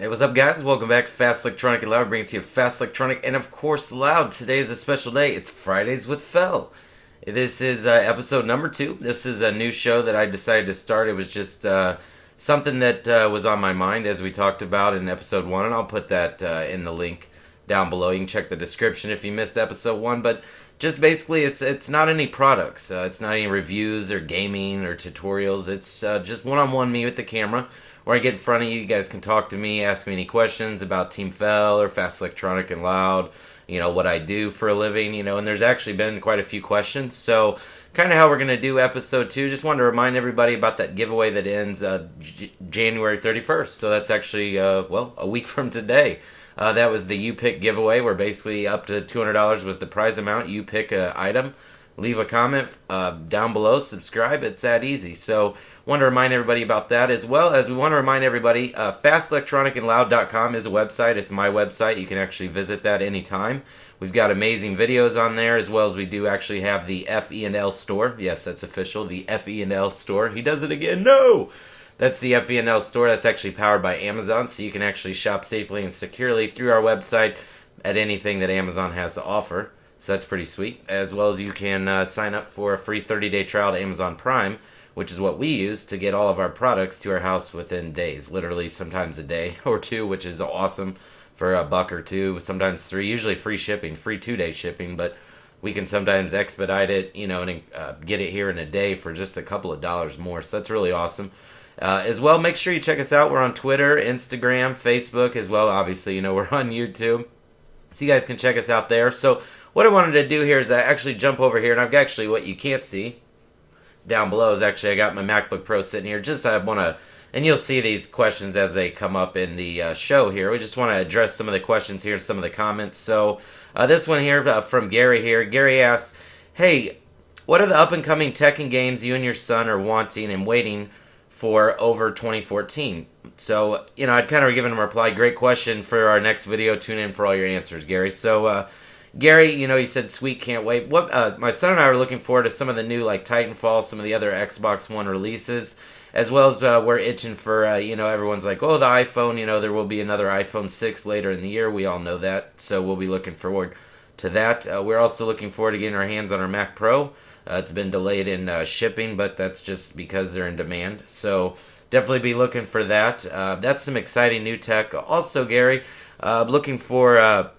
Hey, what's up, guys? Welcome back to Fast Electronic and Loud. Bringing to you Fast Electronic and, of course, Loud. Today is a special day. It's Fridays with Fel. This is episode number 2. This is a new show that I decided to start. It was just something that was on my mind as we talked about in episode 1, and I'll put that in the link down below. You can check the description if you missed episode 1, but just basically it's not any products. It's not any reviews or gaming or tutorials. It's just one-on-one me with the camera. Where I get in front of you, you guys can talk to me, ask me any questions about Team Fel or Fast Electronic and Loud, what I do for a living, and there's actually been quite a few questions. So, kind of how we're going to do episode 2. Just wanted to remind everybody about that giveaway that ends January 31st. So, that's actually, a week from today. That was the You Pick giveaway, where basically up to $200 was the prize amount. You pick an item. Leave a comment down below, subscribe, it's that easy. So, want to remind everybody about that, as well as we want to remind everybody, fastelectronicandloud.com is a website. It's my website. You can actually visit that anytime. We've got amazing videos on there, as well as we do actually have the FE&L store. Yes, that's official, the FE&L store. He does it again. No! That's the FE&L store. That's actually powered by Amazon, so you can actually shop safely and securely through our website at anything that Amazon has to offer. So that's pretty sweet. As well as you can sign up for a free 30-day trial to Amazon Prime, which is what we use to get all of our products to our house within days. Literally sometimes a day or two, which is awesome for $1 or $2, sometimes $3. Usually free shipping, free 2-day shipping, but we can sometimes expedite it, and get it here in a day for just a couple of dollars more. So that's really awesome. As well, make sure you check us out. We're on Twitter, Instagram, Facebook as well. Obviously, we're on YouTube. So you guys can check us out there. So what I wanted to do here is actually jump over here, and I've got actually what you can't see down below is actually I got my MacBook Pro sitting here. Just I want to, and you'll see these questions as they come up in the show here. We just want to address some of the questions here, some of the comments. So this one here from Gary here. Gary asks, hey, what are the up-and-coming tech and games you and your son are wanting and waiting for over 2014? So, I'd kind of given him a reply. Great question for our next video. Tune in for all your answers, Gary. So, Gary, he said, sweet, can't wait. What my son and I are looking forward to some of the new, like Titanfall, some of the other Xbox One releases, as well as we're itching for, everyone's like, oh, the iPhone, there will be another iPhone 6 later in the year. We all know that, so we'll be looking forward to that. We're also looking forward to getting our hands on our Mac Pro. It's been delayed in shipping, but that's just because they're in demand. So definitely be looking for that. That's some exciting new tech. Also, Gary, looking for...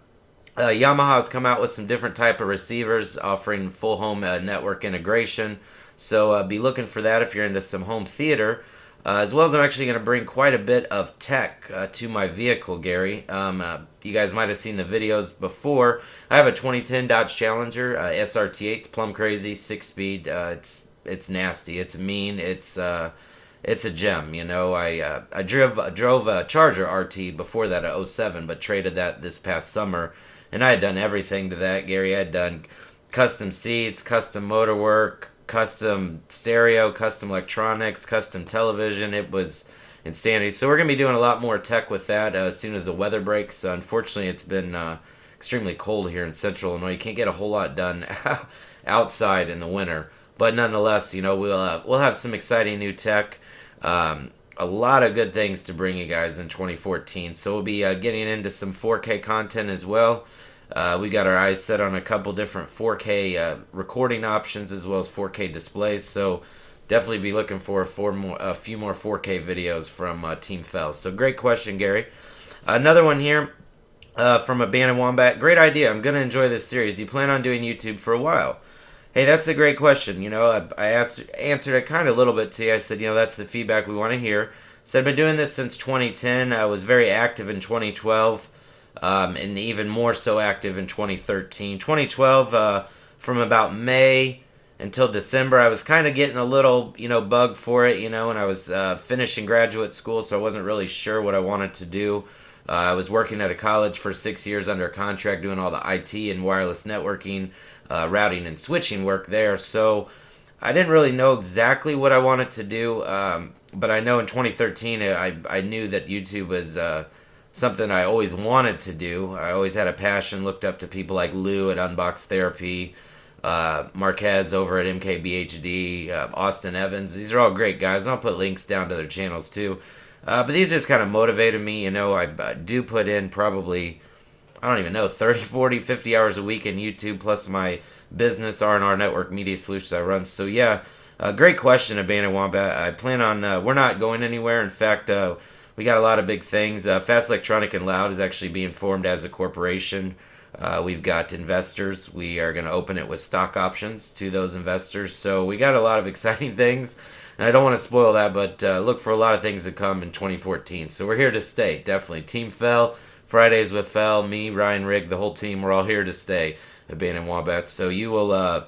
Yamaha's come out with some different type of receivers offering full home network integration. So be looking for that if you're into some home theater. As well as I'm actually going to bring quite a bit of tech to my vehicle, Gary. You guys might have seen the videos before. I have a 2010 Dodge Challenger SRT8. It's plumb crazy, 6-speed. It's nasty. It's mean. It's a gem. I drove a Charger RT before that at 07, but traded that this past summer. And I had done everything to that, Gary. I had done custom seats, custom motor work, custom stereo, custom electronics, custom television. It was insanity. So we're going to be doing a lot more tech with that as soon as the weather breaks. Unfortunately, it's been extremely cold here in central Illinois. You can't get a whole lot done outside in the winter. But nonetheless, we'll have some exciting new tech. A lot of good things to bring you guys in 2014. So we'll be getting into some 4K content as well. We got our eyes set on a couple different 4K recording options as well as 4K displays. So definitely be looking for a few more 4K videos from Team Fel. So great question, Gary. Another one here from Abandoned Wombat. Great idea. I'm going to enjoy this series. Do you plan on doing YouTube for a while? Hey, that's a great question. I answered it kind of a little bit to you. I said, that's the feedback we want to hear. So I've been doing this since 2010. I was very active in 2012, and even more so active in 2013. 2012, from about May until December, I was kind of getting a little, bug for it, and I was finishing graduate school, so I wasn't really sure what I wanted to do. I was working at a college for 6 years under a contract doing all the IT and wireless networking, routing and switching work there. So I didn't really know exactly what I wanted to do, but I know in 2013 I knew that YouTube was something I always wanted to do. I always had a passion, looked up to people like Lou at Unbox Therapy, Marques over at MKBHD, Austin Evans. These are all great guys. I'll put links down to their channels too. But these just kind of motivated me. I do put in probably, I don't even know, 30, 40, 50 hours a week in YouTube, plus my business, R&R Network Media Solutions I run. So yeah, great question, Abandoned Wombat. I plan on, we're not going anywhere. In fact, we got a lot of big things. Fast Electronic and Loud is actually being formed as a corporation. We've got investors. We are going to open it with stock options to those investors. So we got a lot of exciting things. And I don't want to spoil that, but look for a lot of things to come in 2014. So we're here to stay, definitely. Team FEL, Fridays with FEL, me, Ryan Rigg, the whole team, we're all here to stay, Abandoned Wombat. So you will,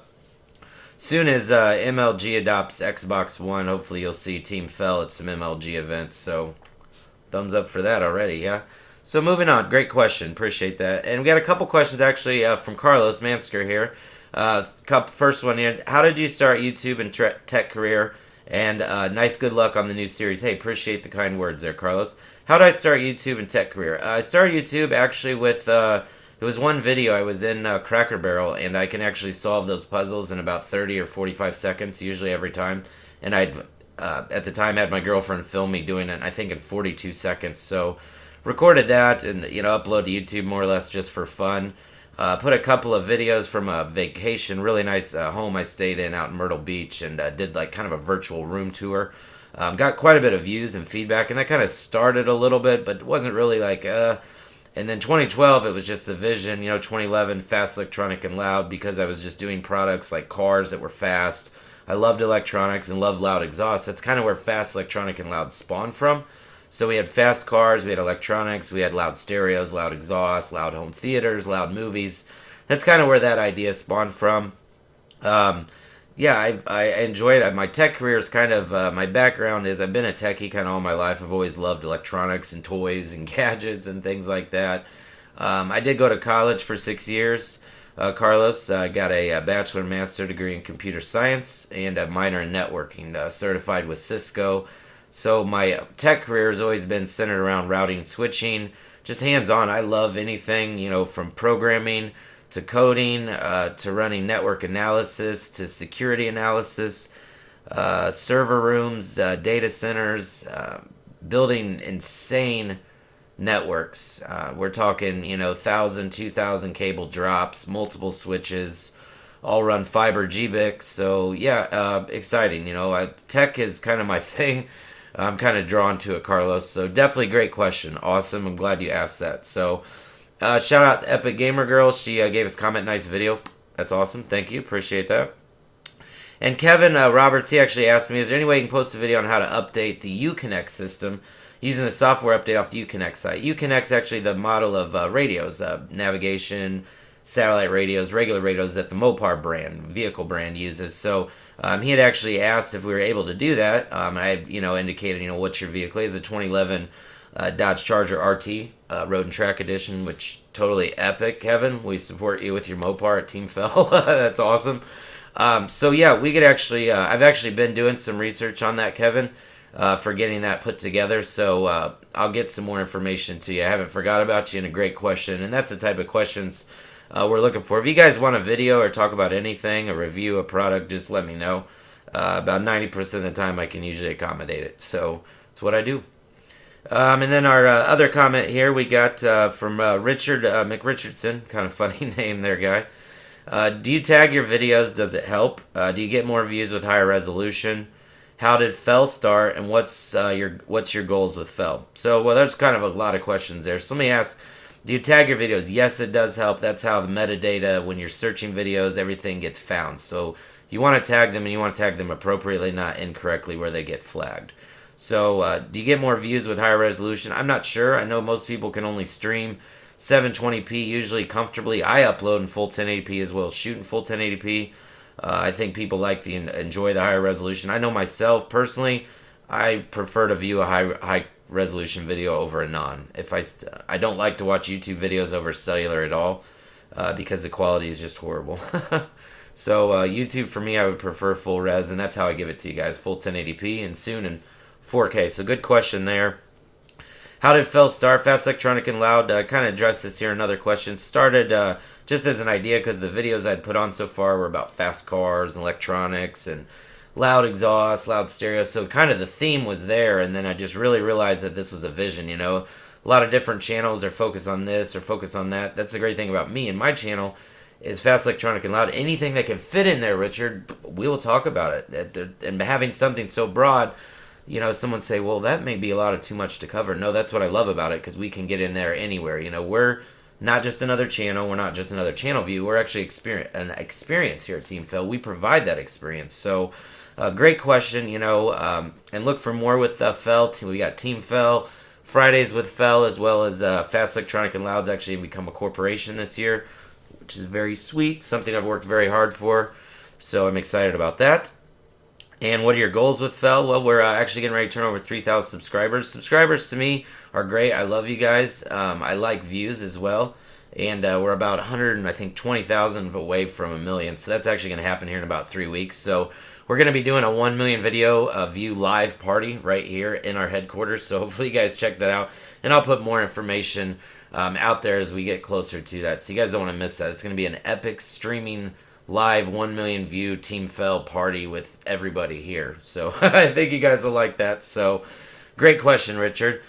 soon as MLG adopts Xbox One, hopefully you'll see Team FEL at some MLG events. So thumbs up for that already, yeah? So moving on, great question, appreciate that. And we got a couple questions actually from Carlos Mansker here. First one here, how did you start YouTube and tech career? And nice good luck on the new series. Hey, appreciate the kind words there, Carlos. How did I start YouTube and tech career? I started YouTube actually with, it was one video. I was in Cracker Barrel, and I can actually solve those puzzles in about 30 or 45 seconds, usually every time. And I'd, at the time, had my girlfriend film me doing it, I think in 42 seconds. So recorded that and, upload to YouTube more or less just for fun. Put a couple of videos from a vacation, really nice home I stayed in out in Myrtle Beach, and did like kind of a virtual room tour. Got quite a bit of views and feedback, and that kind of started a little bit, but it wasn't really like, And then 2012, it was just the vision, 2011, Fast Electronic and Loud, because I was just doing products like cars that were fast. I loved electronics and loved loud exhaust. That's kind of where Fast Electronic and Loud spawned from. So we had fast cars, we had electronics, we had loud stereos, loud exhaust, loud home theaters, loud movies. That's kind of where that idea spawned from. Yeah, I enjoy it. My tech career is kind of, my background is I've been a techie kind of all my life. I've always loved electronics and toys and gadgets and things like that. I did go to college for 6 years. Carlos, got a bachelor and master degree in computer science and a minor in networking, certified with Cisco. So my tech career has always been centered around routing and switching, just hands-on. I love anything, from programming to coding, to running network analysis, to security analysis, server rooms, data centers, building insane networks. We're talking, 1,000, 2,000 cable drops, multiple switches, all run fiber GBIC. So yeah, exciting. Tech is kind of my thing. I'm kind of drawn to it, Carlos. So definitely great question. Awesome. I'm glad you asked that. So shout out to Epic Gamer Girl. She gave us a comment. Nice video. That's awesome. Thank you. Appreciate that. And Kevin Roberts, he actually asked me, is there any way you can post a video on how to update the Uconnect system using the software update off the Uconnect site? Uconnect's actually the model of radios, navigation, satellite radios, regular radios that the Mopar brand, vehicle brand, uses. So he had actually asked if we were able to do that. I, indicated, what's your vehicle? He has a 2011 Dodge Charger RT, Road and Track Edition, which totally epic, Kevin. We support you with your Mopar at Team FEL. That's awesome. So yeah, we could actually, I've actually been doing some research on that, Kevin, for getting that put together. So I'll get some more information to you. I haven't forgot about you, and a great question. And that's the type of questions we're looking for. If you guys want a video or talk about anything, a review, a product, just let me know. About 90% of the time I can usually accommodate it. So it's what I do. And then our other comment here we got from Richard McRichardson. Kind of funny name there, guy. Do you tag your videos? Does it help? Do you get more views with higher resolution? How did FEL start? And what's your goals with FEL? So, well, there's kind of a lot of questions there. So let me ask, do you tag your videos? Yes, it does help. That's how the metadata, when you're searching videos, everything gets found. So you want to tag them, and you want to tag them appropriately, not incorrectly where they get flagged. So do you get more views with higher resolution? I'm not sure. I know most people can only stream 720p usually comfortably. I upload in full 1080p as well, shoot in full 1080p. I think people enjoy the higher resolution. I know myself personally, I prefer to view a high resolution video over a non. I don't like to watch YouTube videos over cellular at all because the quality is just horrible. So YouTube for me, I would prefer full res, and that's how I give it to you guys, full 1080p and soon in 4K. So good question there. How did FEL start? Fast Electronic and Loud, kind of addressed this here in another question. Started just as an idea because the videos I'd put on so far were about fast cars and electronics and loud exhaust, loud stereo. So kind of the theme was there, and then I just really realized that this was a vision. You know, a lot of different channels are focused on this or focused on that. That's the great thing about me and my channel is fast, electronic, and loud. Anything that can fit in there, Richard, we will talk about it. And having something so broad, you know, someone say, well, that may be a lot of too much to cover. No, that's what I love about it, because we can get in there anywhere. You know, we're not just another channel. We're not just another channel view. We're actually an experience here at Team Phil. We provide that experience. So, great question, you know, and look for more with Fel. We got Team Fel, Fridays with Fel, as well as Fast Electronic and Loud's actually become a corporation this year, which is very sweet, something I've worked very hard for, so I'm excited about that. And what are your goals with Fel? Well, we're actually getting ready to turn over 3,000 subscribers. Subscribers to me are great. I love you guys. I like views as well. And we're about 120,000 away from a million. So that's actually going to happen here in about 3 weeks. So we're going to be doing a 1 million video view live party right here in our headquarters. So hopefully you guys check that out. And I'll put more information out there as we get closer to that. So you guys don't want to miss that. It's going to be an epic streaming live 1 million view Team Fel party with everybody here. So I think you guys will like that. So great question, Richard.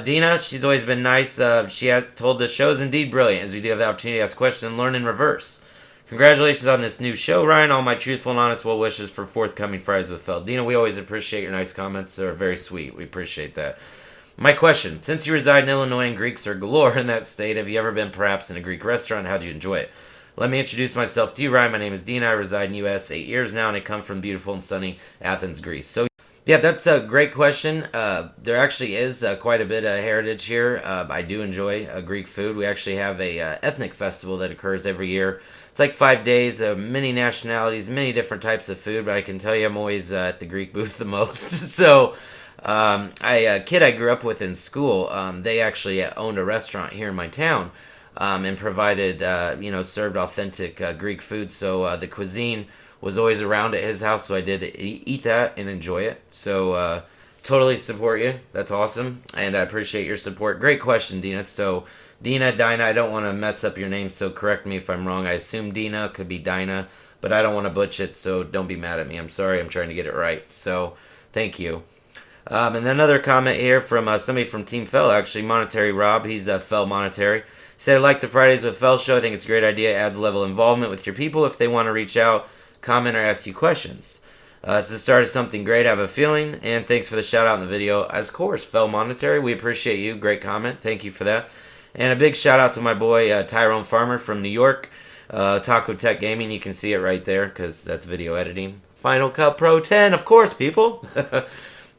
Dina, she's always been nice. She has told the show is indeed brilliant, as we do have the opportunity to ask questions and learn in reverse. Congratulations on this new show, Ryan. All my truthful and honest well wishes for forthcoming Fridays with Fel. Dina, we always appreciate your nice comments. They're very sweet. We appreciate that. My question, since you reside in Illinois and Greeks are galore in that state, have you ever been perhaps in a Greek restaurant? How did you enjoy it? Let me introduce myself to you, Ryan. My name is Dina. I reside in the U.S. 8 years now, and I come from beautiful and sunny Athens, Greece. So, yeah, that's a great question. There actually is quite a bit of heritage here. I do enjoy Greek food. We actually have a ethnic festival that occurs every year. It's like 5 days, many nationalities, many different types of food, but I can tell you I'm always at the Greek booth the most. So, a kid I grew up with in school, they actually owned a restaurant here in my town. And provided, served authentic Greek food. So the cuisine was always around at his house, so I did eat that and enjoy it. So totally support you. That's awesome, and I appreciate your support. Great question, Dina. So Dina, Dinah, I don't want to mess up your name, so correct me if I'm wrong. I assume Dina could be Dinah, but I don't want to butcher it, so don't be mad at me. I'm sorry. I'm trying to get it right. So thank you. And then another comment here from somebody from Team Fel, actually, Monetary Rob. He's Fel Monetary. Said, I like the Fridays with Fel show. I think it's a great idea. It adds a level of involvement with your people if they want to reach out, comment, or ask you questions. It's the start of something great, I have a feeling. And thanks for the shout out in the video. As of course, Fel Monetary, we appreciate you. Great comment. Thank you for that. And a big shout out to my boy Tyrone Farmer from New York. Taco Tech Gaming. You can see it right there because that's video editing. Final Cut Pro 10, of course, people.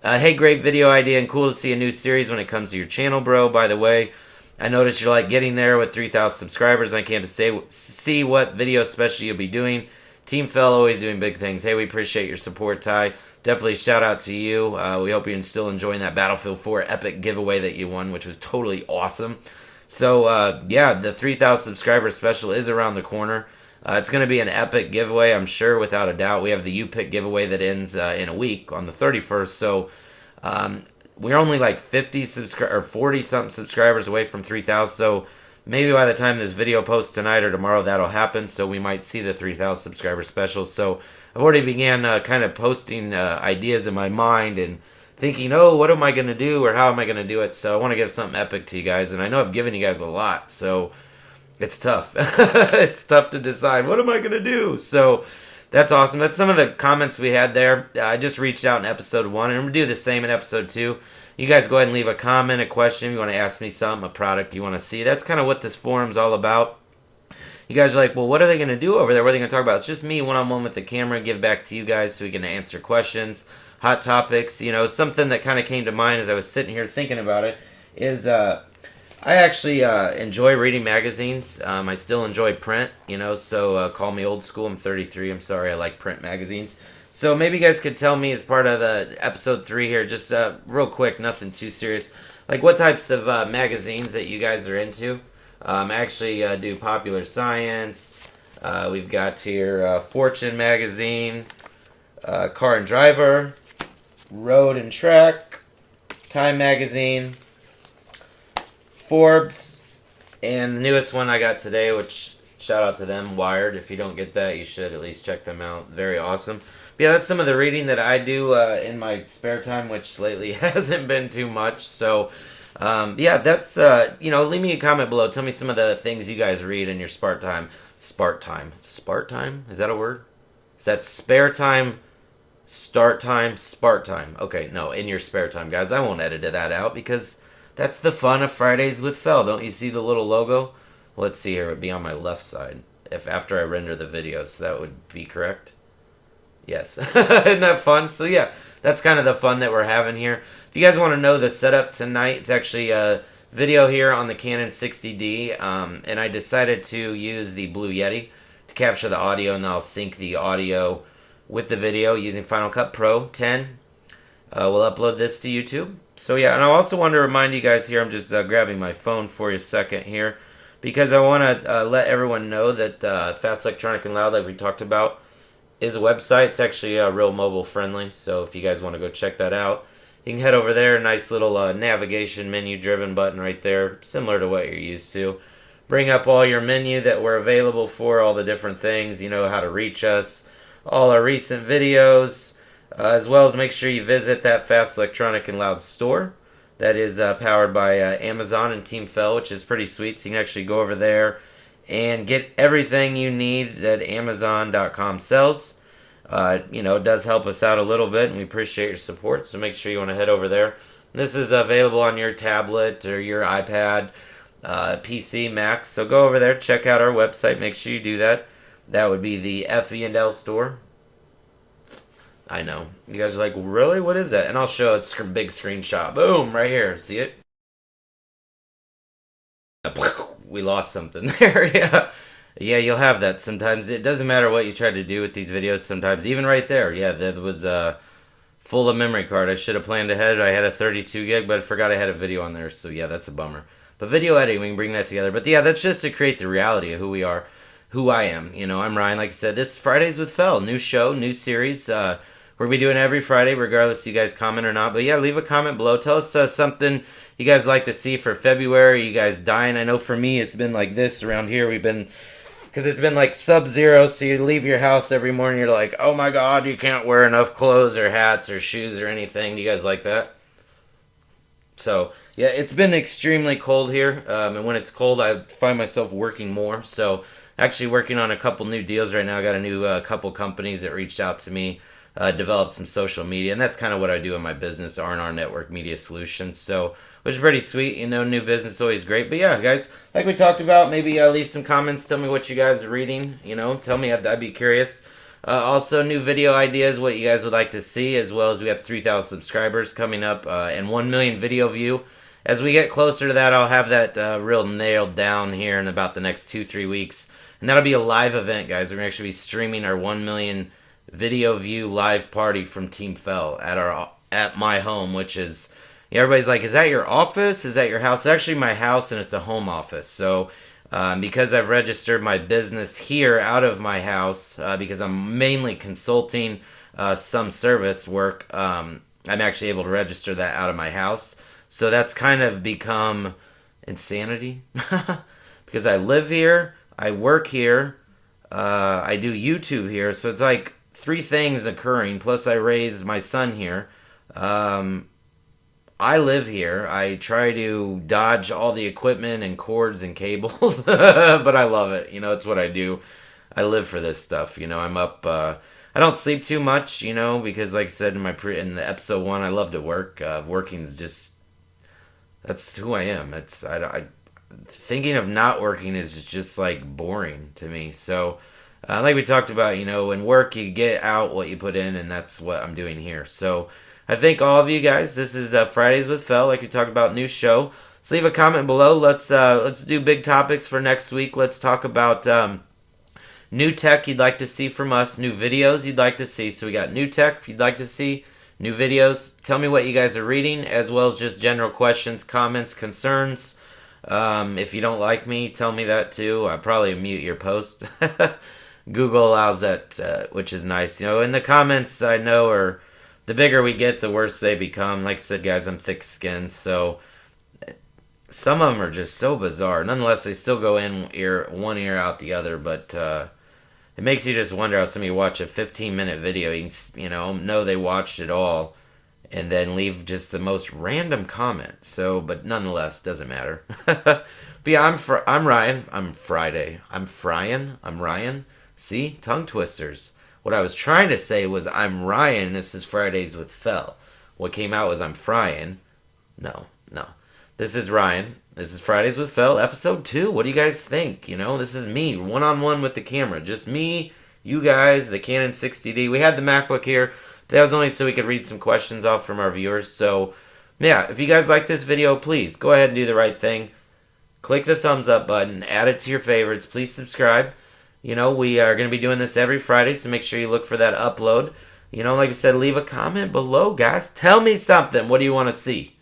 Hey, great video idea and cool to see a new series when it comes to your channel, bro. By the way, I noticed you're like getting there with 3,000 subscribers. And I can't see what video special you'll be doing. Team Fel always doing big things. Hey, we appreciate your support, Ty. Definitely shout out to you. We hope you're still enjoying that Battlefield 4 epic giveaway that you won, which was totally awesome. So, yeah, the 3,000 subscriber special is around the corner. It's going to be an epic giveaway, I'm sure, without a doubt. We have the U-Pick giveaway that ends in a week on the 31st. So, we're only like 40-something subscribers away from 3,000. So, maybe by the time this video posts tonight or tomorrow, that'll happen. So, we might see the 3,000 subscriber special. So, I've already began kind of posting ideas in my mind and thinking, oh, what am I going to do or how am I going to do it? So, I want to give something epic to you guys. And I know I've given you guys a lot. So, it's tough. It's tough to decide. What am I going to do? So, that's awesome. That's some of the comments we had there. I just reached out in episode 1, and I'm going to do the same in episode 2. You guys go ahead and leave a comment, a question. If you want to ask me something, a product you want to see. That's kind of what this forum's all about. You guys are like, well, what are they going to do over there? What are they going to talk about? It's just me one-on-one with the camera, give back to you guys so we can answer questions, hot topics. You know, something that kind of came to mind as I was sitting here thinking about it is I actually enjoy reading magazines. I still enjoy print, you know, so call me old school. I'm 33. I'm sorry. I like print magazines. So maybe you guys could tell me as part of the episode 3 here, just real quick, nothing too serious, like what types of magazines that you guys are into. I actually do Popular Science. We've got here Fortune Magazine, Car and Driver, Road and Track, Time Magazine, Forbes, and the newest one I got today, which shout out to them, Wired. If you don't get that, you should at least check them out. Very awesome. But yeah, that's some of the reading that I do in my spare time, which lately hasn't been too much. So, yeah, that's, leave me a comment below. Tell me some of the things you guys read in your spare time. Spart time? Spart time? Is that a word? Is that spare time? Start time? Spart time? Okay, no, in your spare time, guys. I won't edit that out because that's the fun of Fridays with Fel. Don't you see the little logo? Let's see here. It would be on my left side if after I render the video, so that would be correct. Yes. Isn't that fun? So yeah, that's kind of the fun that we're having here. If you guys want to know the setup tonight, it's actually a video here on the Canon 60D, and I decided to use the Blue Yeti to capture the audio, and I'll sync the audio with the video using Final Cut Pro 10. We'll upload this to YouTube. So yeah, and I also want to remind you guys here, I'm just grabbing my phone for you a second here, because I want to let everyone know that Fast Electronic and Loud, like we talked about, is a website. It's actually real mobile friendly, so if you guys want to go check that out, you can head over there. Nice little navigation menu driven button right there, similar to what you're used to. Bring up all your menu that we're available for, all the different things, you know, how to reach us, all our recent videos, as well as make sure you visit that Fast Electronic and Loud store that is powered by Amazon and Team Fel, which is pretty sweet. So you can actually go over there and get everything you need that Amazon.com sells. It does help us out a little bit, and we appreciate your support, so make sure you want to head over there. This is available on your tablet or your iPad, PC, Mac, so go over there, check out our website, make sure you do that. That would be the FE&L store. I know. You guys are like, really? What is that? And I'll show it. A big screenshot. Boom! Right here. See it? We lost something there. Yeah. Yeah, you'll have that sometimes. It doesn't matter what you try to do with these videos sometimes. Even right there. Yeah, that was full of memory card. I should have planned ahead. I had a 32 gig, but I forgot I had a video on there. So yeah, that's a bummer. But video editing, we can bring that together. But yeah, that's just to create the reality of who we are. Who I am. You know, I'm Ryan. Like I said, this is Fridays with Fel. New show, new series. We're going to be doing every Friday, regardless if you guys comment or not. But yeah, leave a comment below. Tell us something you guys like to see for February. You guys dying. I know for me, it's been like this around here. Because it's been like sub-zero, so you leave your house every morning, you're like, oh my god, you can't wear enough clothes or hats or shoes or anything. Do you guys like that? So, yeah, it's been extremely cold here. And when it's cold, I find myself working more. So, actually working on a couple new deals right now. I got a new couple companies that reached out to me. Developed some social media, and that's kind of what I do in my business, R&R Network Media Solutions. So, which is pretty sweet. You know, new business always great. But yeah, guys, like we talked about, maybe leave some comments. Tell me what you guys are reading. You know, tell me. I'd be curious. Also, new video ideas, what you guys would like to see, as well as we have 3,000 subscribers coming up and 1 million video view. As we get closer to that, I'll have that real nailed down here in about the next 2-3 weeks. And that'll be a live event, guys. We're going to actually be streaming our 1 million video view live party from Team Fel at my home, which is, everybody's like, is that your office? Is that your house? It's actually my house, and it's a home office. So because I've registered my business here out of my house, because I'm mainly consulting some service work, I'm actually able to register that out of my house. So that's kind of become insanity because I live here, I work here, I do YouTube here, so it's like 3 things occurring, plus I raised my son here. I live here. I try to dodge all the equipment and cords and cables, but I love it. You know, it's what I do. I live for this stuff. You know, I'm up. I don't sleep too much, you know, because like I said in the episode 1, I love to work. Working's just, that's who I am. Thinking of not working is just like boring to me. So, like we talked about, you know, in work you get out what you put in, and that's what I'm doing here. So I thank all of you guys. This is Fridays with Fel, like we talked about, new show. So leave a comment below. Let's do big topics for next week. Let's talk about new tech you'd like to see from us, new videos you'd like to see. So we got new tech if you'd like to see, new videos. Tell me what you guys are reading, as well as just general questions, comments, concerns. If you don't like me, tell me that too. I'll probably mute your post. Google allows that, which is nice. You know, in the comments, I know, are the bigger we get, the worse they become. Like I said, guys, I'm thick-skinned, so some of them are just so bizarre. Nonetheless, they still go in one ear out the other. But It makes you just wonder how somebody watch a 15-minute video, know they watched it all, and then leave just the most random comment. So, but nonetheless, doesn't matter. But yeah, I'm Ryan. I'm Friday. I'm Fryan. I'm Ryan. See? Tongue twisters. What I was trying to say was I'm Ryan. This is Fridays with Fel. What came out was I'm Fryan. No. This is Ryan. This is Fridays with Fel, episode 2. What do you guys think? This is me, one-on-one with the camera. Just me, you guys, the Canon 60D. We had the MacBook here. That was only so we could read some questions off from our viewers. So, yeah, if you guys like this video, please go ahead and do the right thing. Click the thumbs up button. Add it to your favorites. Please subscribe. We are going to be doing this every Friday, so make sure you look for that upload. Like I said, leave a comment below, guys. Tell me something. What do you want to see?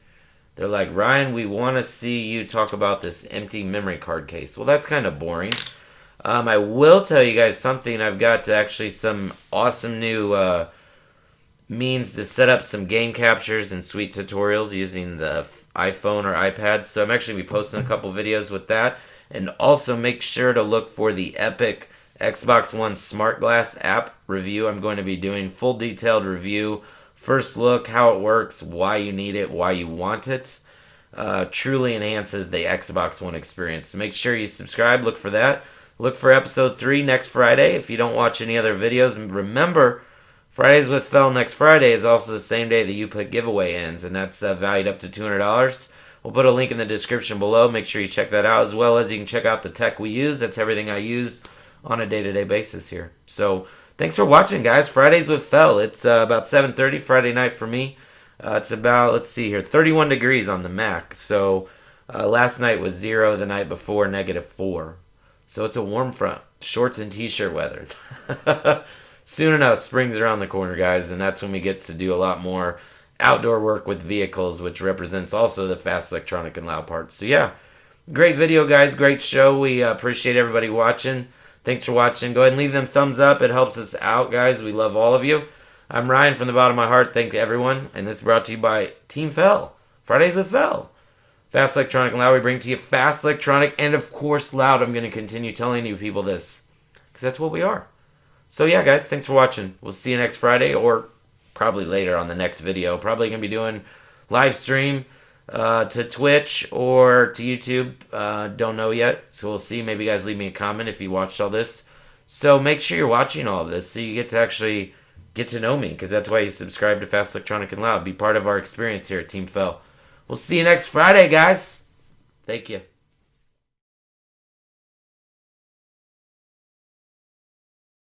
They're like, Ryan, we want to see you talk about this empty memory card case. Well, that's kind of boring. I will tell you guys something. I've got actually some awesome new means to set up some game captures and sweet tutorials using the iPhone or iPad. So I'm actually going to be posting a couple videos with that. And also make sure to look for the Epic Xbox One Smart Glass app review. I'm going to be doing full detailed review. First look, how it works, why you need it, why you want it. Truly enhances the Xbox One experience. So make sure you subscribe. Look for that. Look for episode 3 next Friday. If you don't watch any other videos, remember, Fridays with Fel next Friday is also the same day the YouPut giveaway ends, and that's valued up to $200. We'll put a link in the description below. Make sure you check that out, as well as you can check out the tech we use. That's everything I use on a day-to-day basis here. So, thanks for watching, guys. Fridays with Fel. It's about 7:30 Friday night for me. It's about, let's see here, 31 degrees on the Mac. So, last night was 0, the night before, -4. So, it's a warm front. Shorts and t-shirt weather. Soon enough, spring's around the corner, guys, and that's when we get to do a lot more outdoor work with vehicles, which represents also the fast electronic and loud parts. So, yeah, great video, guys. Great show. We appreciate everybody watching. Thanks for watching. Go ahead and leave them thumbs up. It helps us out, guys. We love all of you. I'm Ryan from the bottom of my heart. Thank everyone. And this is brought to you by Team Fel. Fridays with Fel. Fast electronic and loud. We bring to you fast electronic and, of course, loud. I'm going to continue telling you people this because that's what we are. So, yeah, guys, thanks for watching. We'll see you next Friday or probably later on the next video. Probably going to be doing live stream to Twitch or to YouTube. Don't know yet. So we'll see. Maybe you guys leave me a comment if you watched all this. So make sure you're watching all of this so you get to actually get to know me, because that's why you subscribe to Fast Electronic and Loud. Be part of our experience here at Team Fel. We'll see you next Friday, guys. Thank you.